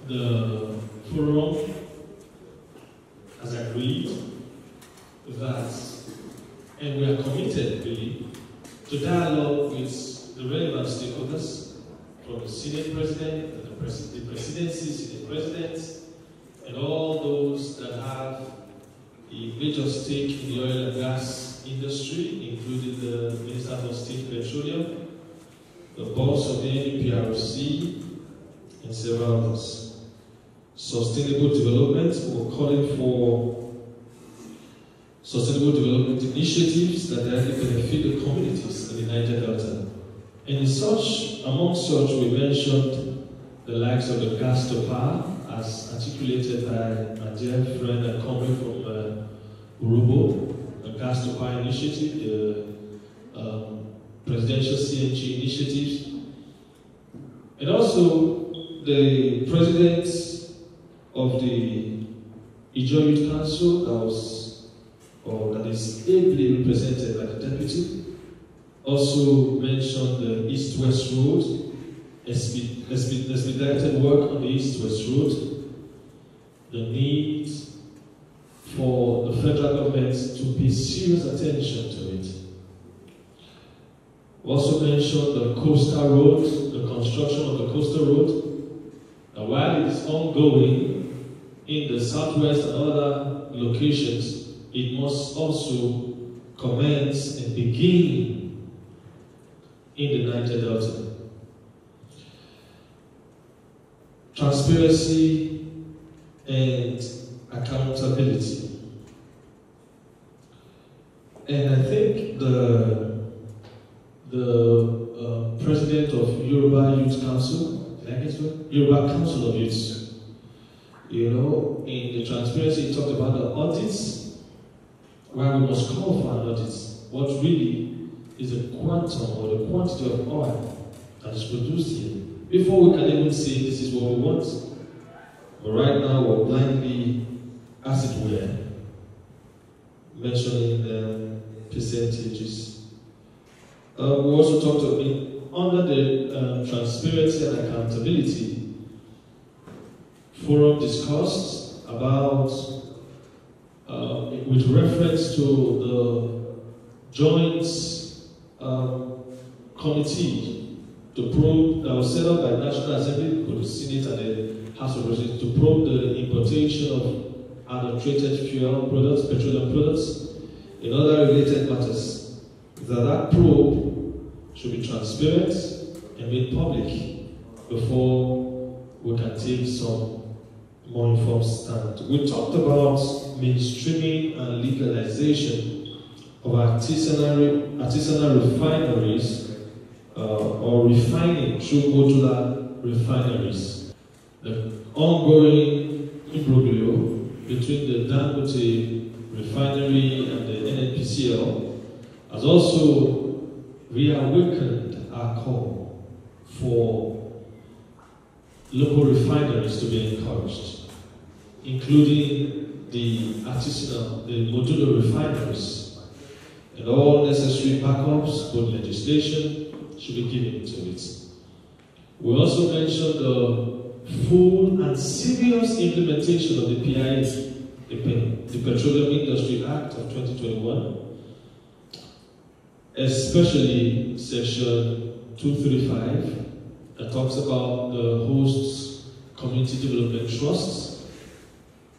the forum has agreed that, and we are committed really, to dialogue with the relevant stakeholders, from the Senate President, the presidency, Senate Presidents, and all those that have a major stake in the oil and gas industry, including the Minister for State Petroleum, the boss of the NPRC, and several others. Sustainable development, we're calling for sustainable development initiatives that directly benefit the communities in the Niger Delta. And in such, among such, we mentioned the likes of the gas to power, as articulated by my dear friend and comrade from Urubo, the gas to power initiative, the presidential CNG initiatives, and also the president of the Niger Youth Council that is ably represented by the deputy, also mentioned the East-West Road, expedited work on the East-West Road, the need for the federal government to pay serious attention to it. We also mentioned the coastal road, the construction of the coastal road. Now, while it is ongoing in the southwest and other locations, it must also commence and begin in the Niger Delta. Transparency and accountability. And I think the president of Yoruba Youth Council, Yoruba Council of Youth, in the transparency, he talked about the audits, where we must call for an audit. What really is the quantum or the quantity of oil that is produced here, before we can even say this is what we want. But right now we're blindly, as it were, mentioning the percentages. We also talked under the transparency and accountability forum discussed about, with reference to the joint committee to probe that was set up by the National Assembly, with the Senate and the House of Representatives, to probe the importation of adulterated fuel products, petroleum products, and other related matters. That probe should be transparent and made public before we can take some more informed stand. We talked about mainstreaming and legalization of artisanal refineries or refining through modular refineries. The ongoing imbroglio between the Dangote refinery and the NNPCL has also reawakened our call for local refineries to be encouraged, including the artisanal, the modular refineries, and all necessary backups, both legislation, should be given to it. We also mentioned the full and serious implementation of the PIA, the Petroleum Industry Act of 2021, especially Section 235, that talks about the host community development trusts.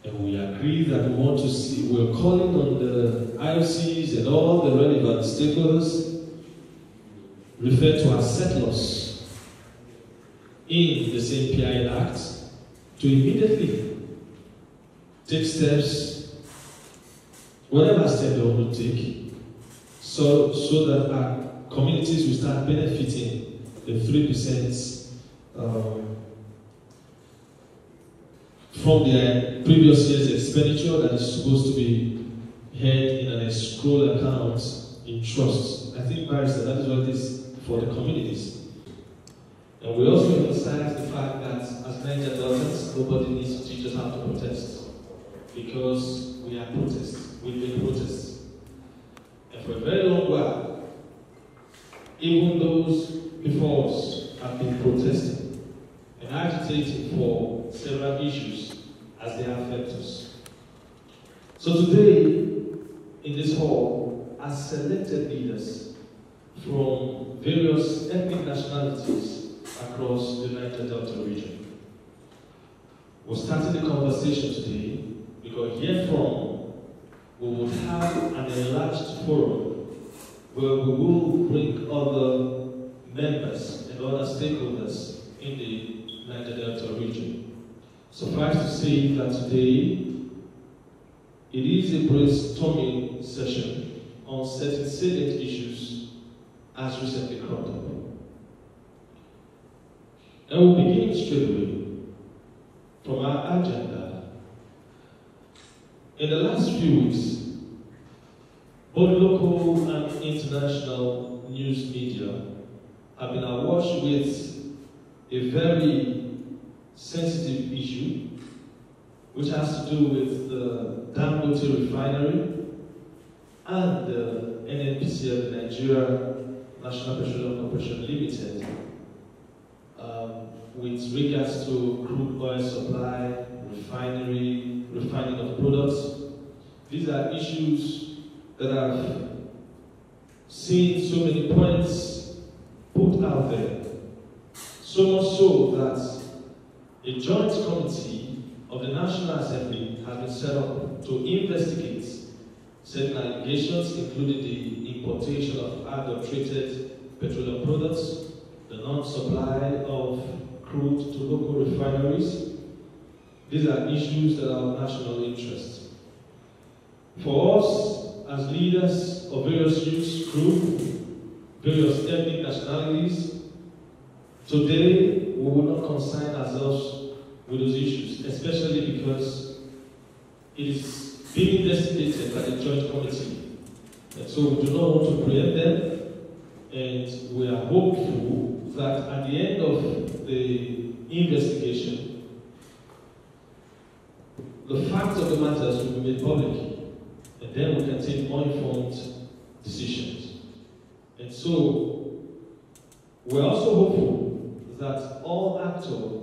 And we agree that we want to see, we're calling on the IOCs and all the relevant stakeholders referred to as settlers in the same PIA Act to immediately take steps, whatever step they want to take, so that our communities will start benefiting the 3% from their previous year's expenditure that is supposed to be held in an escrow account in trust. I think, Barrister, that is what it is for the communities. And we also emphasize the fact that as Niger Deltans, nobody needs to just have to protest, because we are protests, we've been protests. And for a very long while, even those before us have been protesting and agitating for several issues as they affect us. So today, in this hall, are selected leaders from various ethnic nationalities across the Niger Delta region. We're starting the conversation today because herefrom we will have an enlarged forum where we will bring other members and other stakeholders in the Niger Delta region. Suffice to say that today it is a brainstorming session on certain salient issues as recently cropped up. And we'll begin straight away from our agenda. In the last few weeks, both local and international news media have been awash with a very sensitive issue which has to do with the Dangote refinery and the NNPCL, the Nigeria National Petroleum Corporation Limited, with regards to crude oil supply, refinery, refining of products. These are issues that have seen so many points put out there. So much so that a joint committee of the National Assembly has been set up to investigate certain allegations, including the importation of adulterated petroleum products, the non-supply of crude to local refineries. These are issues that are of national interest. For us, as leaders of various youth groups, various ethnic nationalities, today we will not concern ourselves with those issues, especially because it is being investigated by the joint committee. And so we do not want to preempt them, and we are hopeful that at the end of the investigation, the facts of the matters will be made public, and then we can take more informed decisions. And so, we're also hopeful that all actors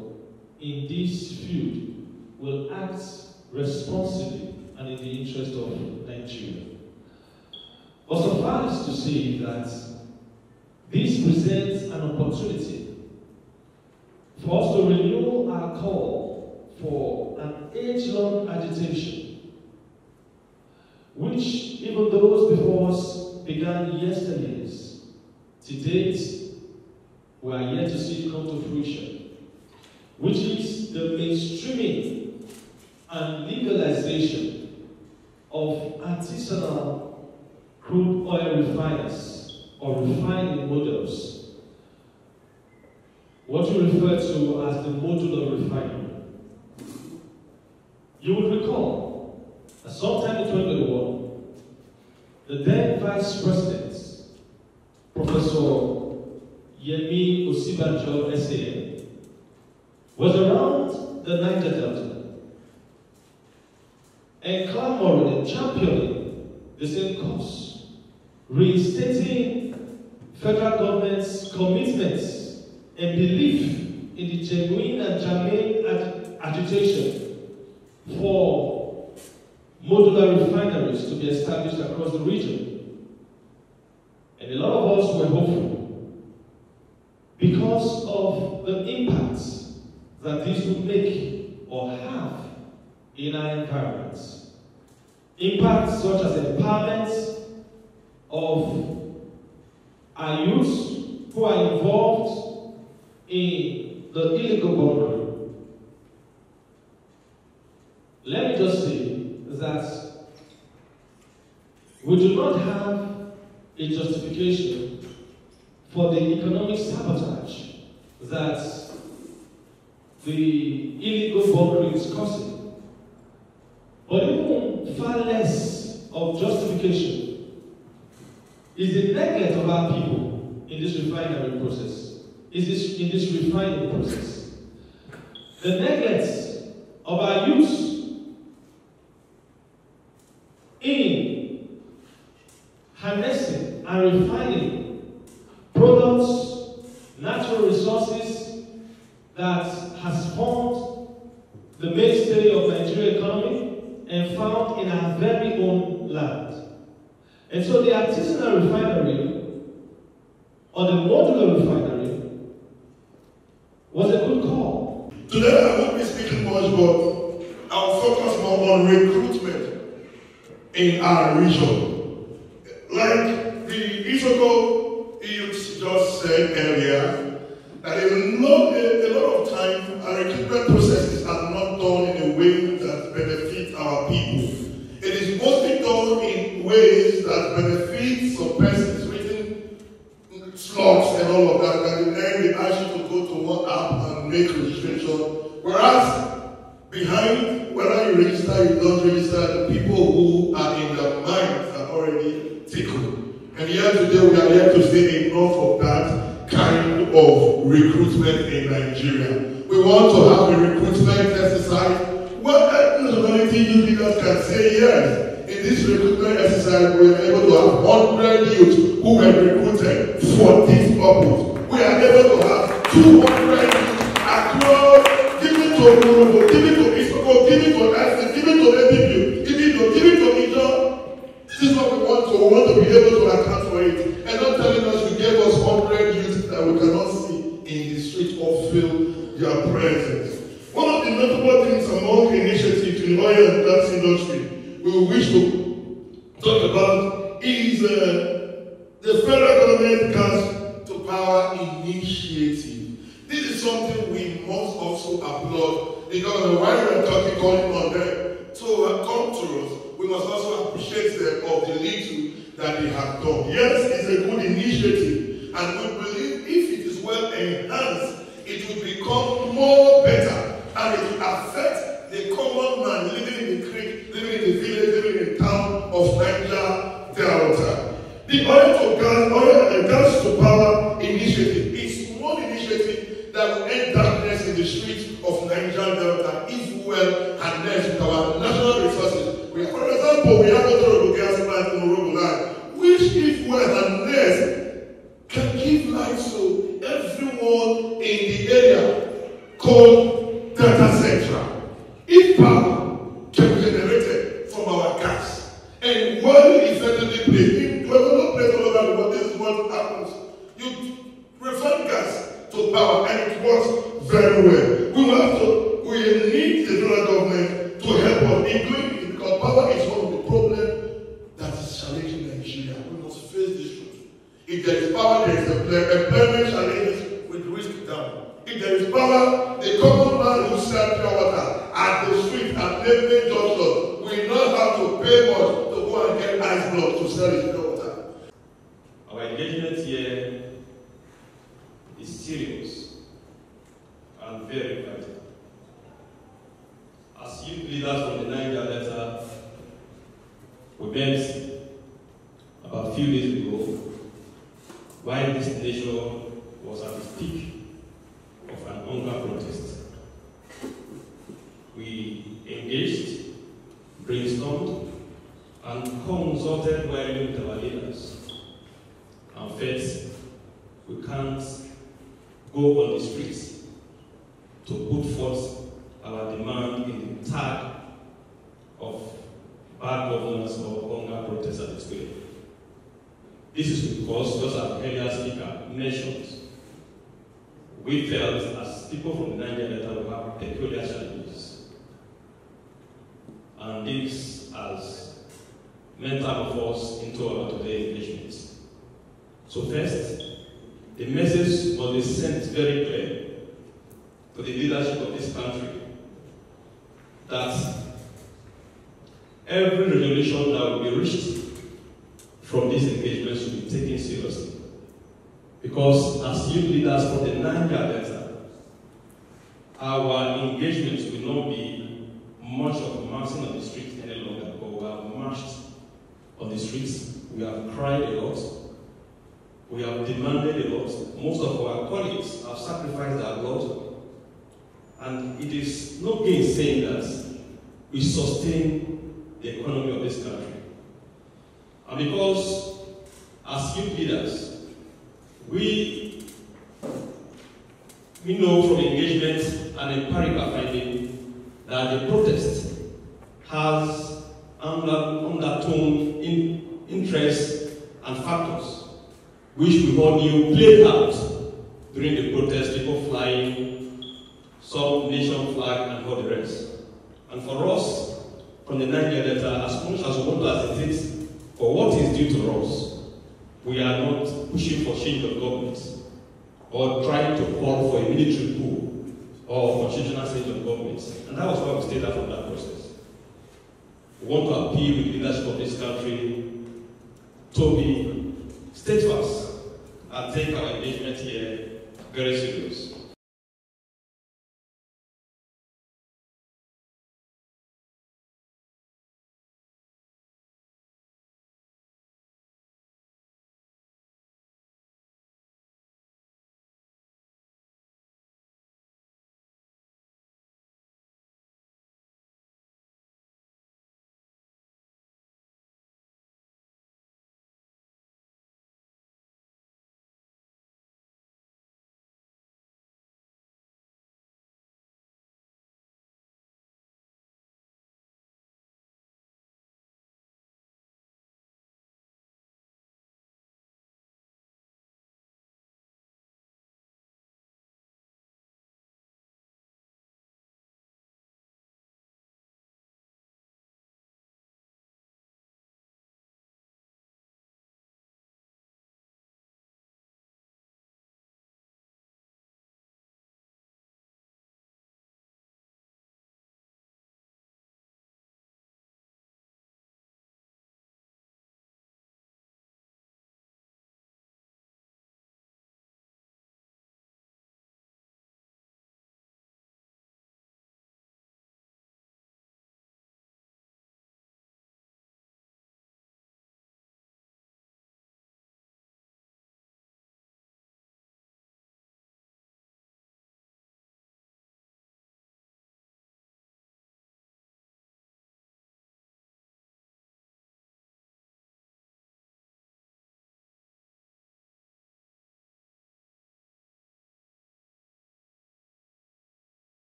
in this field will act responsibly and in the interest of Nigeria. But suffice to say that this presents an opportunity for us to renew our call for an age-long agitation, which even those before us began yesteryears. To date, we are yet to see it come to fruition, which is the mainstreaming and legalization of artisanal crude oil refiners or refining models, what you refer to as the modular refinery. You will recall that sometime in 2021, the then Vice President, Professor Yemi Osibanjo, SAN, was around the Niger Delta and clamoring and championing the same cause, reinstating federal government's commitments and belief in the genuine and germane agitation for modular refineries to be established across the region. And a lot of us were hopeful because of the impacts that this would make or have in our environments. Impacts such as empowerment of our youth who are involved in the illegal bunkering. Let me just say that we do not have a justification for the economic sabotage that the illegal bunkering is causing. But even far less of justification is the neglect of our people in this refinery process, in this refining process. The neglect of our youth in harnessing and refining products, natural resources that has formed the mainstay of Nigerian economy, and found in our very own land. And so the artisanal refinery, or the modular refinery, was a good call. Today I won't be speaking much, but I'll focus more on recruitment in our region. Like the Isoko youth just said earlier, that a lot of time our recruitment processes are not done in a way that benefits our people. It is mostly done in ways that benefit some persons within slots and all of that, and then they ask you to go to one app and make registration. Whereas behind whether you register or you don't register, the people who are in their minds are already tickled. And here today we are here to say enough of that kind of recruitment in Nigeria. We want to have a recruitment exercise where nationality youth leaders can say yes. In this recruitment exercise, we are able to have 100 youth who were recruited for this purpose. We are able to have 200 youth across, giving to Urubu, giving to Isoko, giving to Asi, giving to ABU, giving to Niger. This is what we want to. We want to be able to account for it. And not telling us you gave us 100 youth that we cannot see in the street or feel their presence. One of the notable things among initiatives in the oil and gas industry we wish to talk about is the federal government gas to power initiative. This is something we must also applaud, because while we are calling on them to come to us, we must also appreciate them of the little that they have done. Yes, it's a good initiative, and we believe if it is well enhanced, it will become more better, and it will affect the common man living in the creek, living in the village, living in town of Niger Delta. The oil and gas to power initiative is one initiative that will end darkness in the streets of Niger Delta if well harnessed with our national resources. For example, we have a gas plant in Urubu land, which if well harnessed can give light to everyone in the area called data central. If power can be generated from our gas and well effectively placed in developed place all over the world, this is what happens. You refine gas to power and it works very well. We need the federal government to help us in doing it, because power is one of the problems that is challenging Nigeria. We must face this truth. If there is power, there is employment challenges with risk down. If there is power, the common man who sells pure water at the street at Lebanon Junction will not have to pay much to go and get ice block to sell his pure water. Our engagement here is serious and very vital. As youth leaders from the Niger Delta, we met about a few days ago while this nation was at the peak of an hunger protest. We engaged, brainstormed, and consulted widely with our leaders. And first, we can't go on the streets to put forth our demand in the tag of bad governance or hunger protest at its way. This is because, just as the earlier speaker mentioned, we felt as people from the Niger Delta will have peculiar challenges. And this has metamorphosed into our today engagement. So first, the message must be sent very clear to the leadership of this country that every resolution that will be reached from this engagement should be taken seriously. Because as youth leaders from the Niger Delta, our engagements will not be much of marching on the streets any longer, but we have marched on the streets, we have cried a lot, we have demanded a lot. Most of our colleagues have sacrificed their blood, and it is no gainsaying that we sustain the economy of this country. And because as youth leaders, we know from engagement and empirical finding that the protest has undertone interests and factors which we all knew played out during the protest, people flying, some nation flag and all the rest. And for us, from the Niger Delta, as much as we want to agitate for what is due to us, we are not pushing for change of government or trying to call for a military coup or constitutional change of government. And that was why we stayed out from that process. We want to appeal with the leadership of this country to be steadfast and take our engagement here very serious.